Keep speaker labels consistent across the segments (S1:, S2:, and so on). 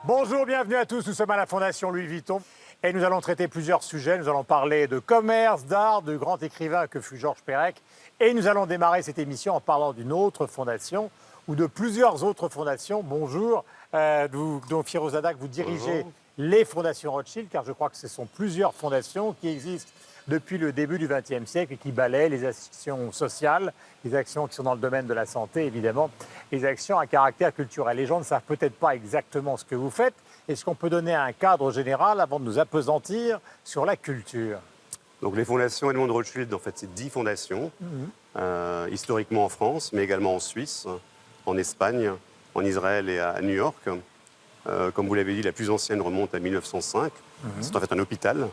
S1: Bonjour, bienvenue à tous. Nous sommes à la Fondation Louis Vuitton et nous allons traiter plusieurs sujets. Nous allons parler de commerce, d'art, de grand écrivain que fut Georges Perec. Et nous allons démarrer cette émission en parlant d'une autre fondation ou de plusieurs autres fondations. Bonjour, donc Firoz Haddad, vous dirigez les fondations Rothschild, car je crois que ce sont plusieurs fondations qui existent depuis le début du XXe siècle et qui balaient les actions sociales, les actions qui sont dans le domaine de la santé, évidemment, les actions à caractère culturel. Les gens ne savent peut-être pas exactement ce que vous faites. Est-ce qu'on peut donner un cadre général avant de nous appesantir sur la culture?
S2: Donc les fondations Edmond de Rothschild, en fait, c'est 10 fondations, historiquement en France, mais également en Suisse, en Espagne, en Israël et à New York. Comme vous l'avez dit, la plus ancienne remonte à 1905. C'est en fait un hôpital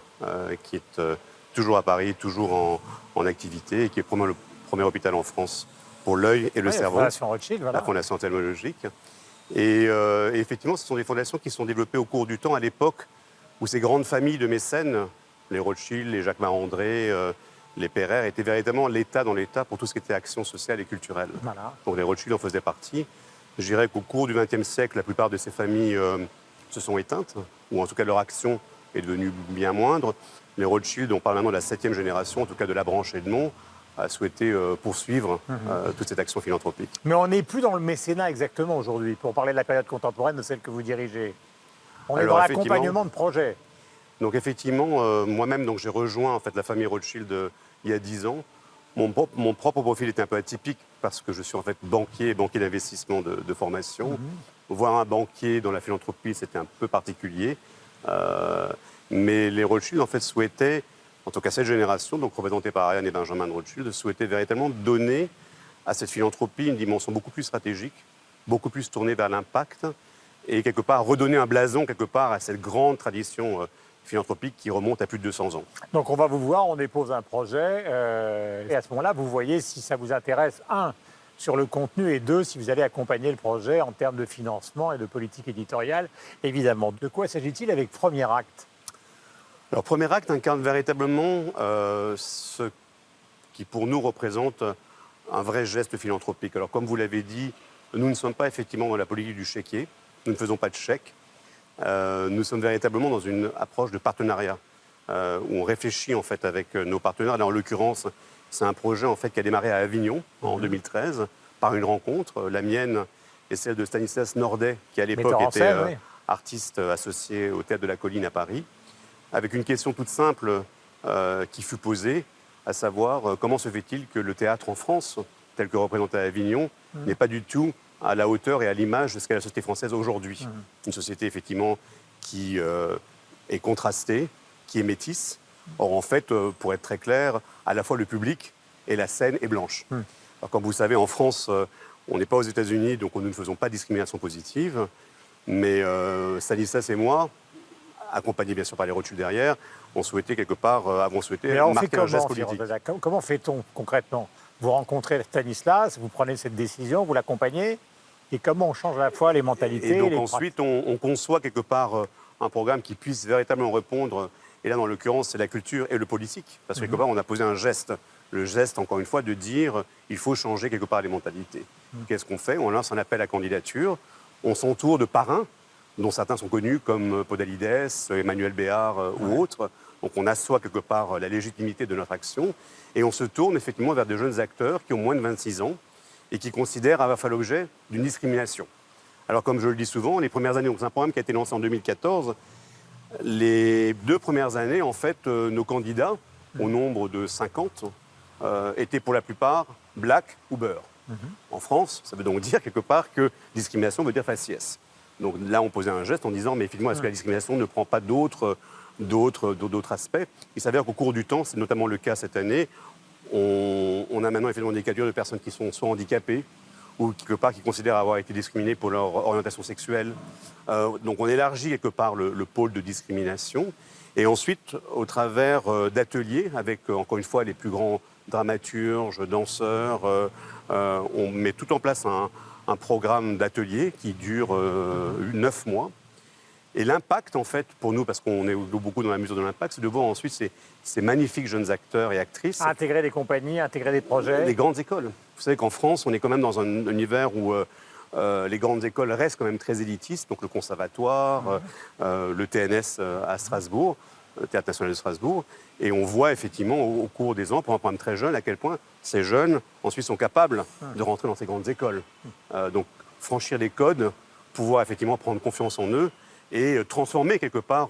S2: qui est toujours à Paris, toujours en activité, et qui est le premier hôpital en France pour l'œil et le cerveau.
S1: La Fondation Rothschild, voilà.
S2: La fondation ophtalmologique. Et effectivement, ce sont des fondations qui se sont développées au cours du temps, à l'époque où ces grandes familles de mécènes, les Rothschild, les Jacques Marandré, les Pereire, étaient véritablement l'État dans l'État pour tout ce qui était action sociale et culturelle.
S1: Voilà.
S2: Donc les Rothschild en faisaient partie. Je dirais qu'au cours du XXe siècle, la plupart de ces familles se sont éteintes, ou en tout cas leur action est devenue bien moindre. Les Rothschild, on parle maintenant de la 7e génération, en tout cas de la branche Edmond, a souhaité poursuivre toute cette action philanthropique.
S1: Mais on n'est plus dans le mécénat exactement aujourd'hui, pour parler de la période contemporaine de celle que vous dirigez. On est dans l'accompagnement de projets.
S2: Donc effectivement, moi-même, j'ai rejoint en fait la famille Rothschild il y a 10 ans. Mon propre profil était un peu atypique parce que je suis en fait banquier d'investissement de formation. Voir un banquier dans la philanthropie, c'était un peu particulier. Mais les Rothschild en fait souhaitaient, en tout cas cette génération, donc représentée par Ariane et Benjamin de Rothschild, souhaitait véritablement donner à cette philanthropie une dimension beaucoup plus stratégique, beaucoup plus tournée vers l'impact, et quelque part redonner un blason quelque part à cette grande tradition philanthropique qui remonte à plus de 200 ans.
S1: Donc on va vous voir, on dépose un projet, et à ce moment-là, vous voyez si ça vous intéresse, un, sur le contenu, et deux, si vous allez accompagner le projet en termes de financement et de politique éditoriale, évidemment. De quoi s'agit-il avec Premier Acte?
S2: Alors, Premier Acte incarne véritablement ce qui, pour nous, représente un vrai geste philanthropique. Alors, comme vous l'avez dit, nous ne sommes pas effectivement dans la politique du chéquier. Nous ne faisons pas de chèques. Nous sommes véritablement dans une approche de partenariat où on réfléchit en fait avec nos partenaires. Là, en l'occurrence, c'est un projet en fait qui a démarré à Avignon en 2013 par une rencontre, la mienne et celle de Stanislas Nordet, qui à l'époque était artiste associé au Théâtre de la Colline à Paris, avec une question toute simple qui fut posée, à savoir comment se fait-il que le théâtre en France, tel que représenté à Avignon, n'est pas du tout à la hauteur et à l'image de ce qu'est la société française aujourd'hui. Une société effectivement qui est contrastée, qui est métisse. Or en fait, pour être très clair, à la fois le public et la scène est blanche. Alors, comme vous le savez, en France, on n'est pas aux États-Unis, donc nous ne faisons pas de discrimination positive. Mais Stanislas et moi, accompagnés bien sûr par les Rothschild derrière, on souhaitait quelque part, avons souhaité marquer un geste politique.
S1: Comment fait-on concrètement? Vous rencontrez Stanislas, vous prenez cette décision, vous l'accompagnez, et comment on change à la fois les mentalités?
S2: Et donc ensuite, on conçoit quelque part un programme qui puisse véritablement répondre, et là, dans l'occurrence, c'est la culture et le politique, parce que quelque part, on a posé un geste. Le geste, encore une fois, de dire il faut changer quelque part les mentalités. Qu'est-ce qu'on fait? On lance un appel à candidature, on s'entoure de parrains, dont certains sont connus comme Podalides, Emmanuel Béard ou autres. Donc on assoit quelque part la légitimité de notre action et on se tourne effectivement vers de jeunes acteurs qui ont moins de 26 ans et qui considèrent avoir fait l'objet d'une discrimination. Alors comme je le dis souvent, les premières années, donc c'est un programme qui a été lancé en 2014, les 2 premières années, en fait, nos candidats, au nombre de 50, étaient pour la plupart black ou beurre. En France, ça veut donc dire quelque part que discrimination veut dire faciès. Donc là, on posait un geste en disant, mais effectivement, est-ce que la discrimination ne prend pas d'autres aspects? Il s'avère qu'au cours du temps, c'est notamment le cas cette année, on a maintenant effectivement des cas de personnes qui sont soit handicapées ou quelque part qui considèrent avoir été discriminées pour leur orientation sexuelle. Donc on élargit quelque part le pôle de discrimination. Et ensuite, au travers d'ateliers avec, encore une fois, les plus grands dramaturges, danseurs, on met tout en place un programme d'ateliers qui dure 9 mois. Et l'impact, en fait, pour nous, parce qu'on est beaucoup dans la mesure de l'impact, c'est de voir ensuite ces magnifiques jeunes acteurs et actrices
S1: intégrer des compagnies, intégrer des projets.
S2: Des grandes écoles. Vous savez qu'en France, on est quand même dans un univers où les grandes écoles restent quand même très élitistes, donc le conservatoire, le TNS à Strasbourg, le Théâtre National de Strasbourg. Et on voit effectivement au cours des ans, pour un programme très jeune, à quel point ces jeunes ensuite sont capables de rentrer dans ces grandes écoles. Donc franchir les codes, pouvoir effectivement prendre confiance en eux et transformer quelque part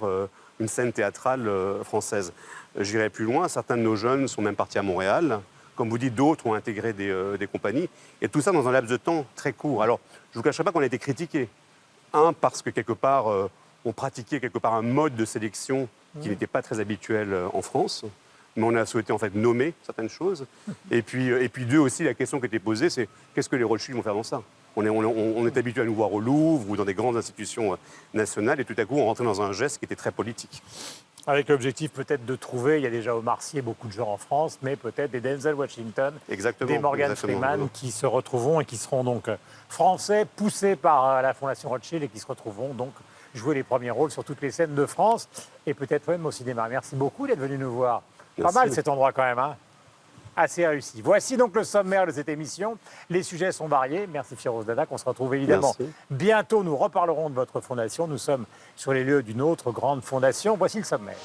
S2: une scène théâtrale française. J'irai plus loin, certains de nos jeunes sont même partis à Montréal. Comme vous dites, d'autres ont intégré des compagnies. Et tout ça dans un laps de temps très court. Alors, je ne vous cacherai pas qu'on a été critiqués. Parce que quelque part, on pratiquait quelque part un mode de sélection qui n'était pas très habituel en France. Mais on a souhaité en fait nommer certaines choses. Et puis deux aussi, la question qui était posée, c'est qu'est-ce que les Rothschild vont faire dans ça? On est habitué à nous voir au Louvre ou dans des grandes institutions nationales. Et tout à coup, on rentrait dans un geste qui était très politique.
S1: Avec l'objectif peut-être de trouver, il y a déjà Omar Sy et beaucoup de gens en France, mais peut-être des Denzel Washington, des Morgan Freeman qui se retrouveront et qui seront donc français, poussés par la Fondation Rothschild et qui se retrouveront donc jouer les premiers rôles sur toutes les scènes de France et peut-être même au cinéma. Merci beaucoup d'être venu nous voir. Merci. Pas mal cet endroit quand même, hein. Assez réussi. Voici donc le sommaire de cette émission. Les sujets sont variés. Merci Firouz Dadak. On se retrouve évidemment bientôt. Nous reparlerons de votre fondation. Nous sommes sur les lieux d'une autre grande fondation. Voici le sommaire.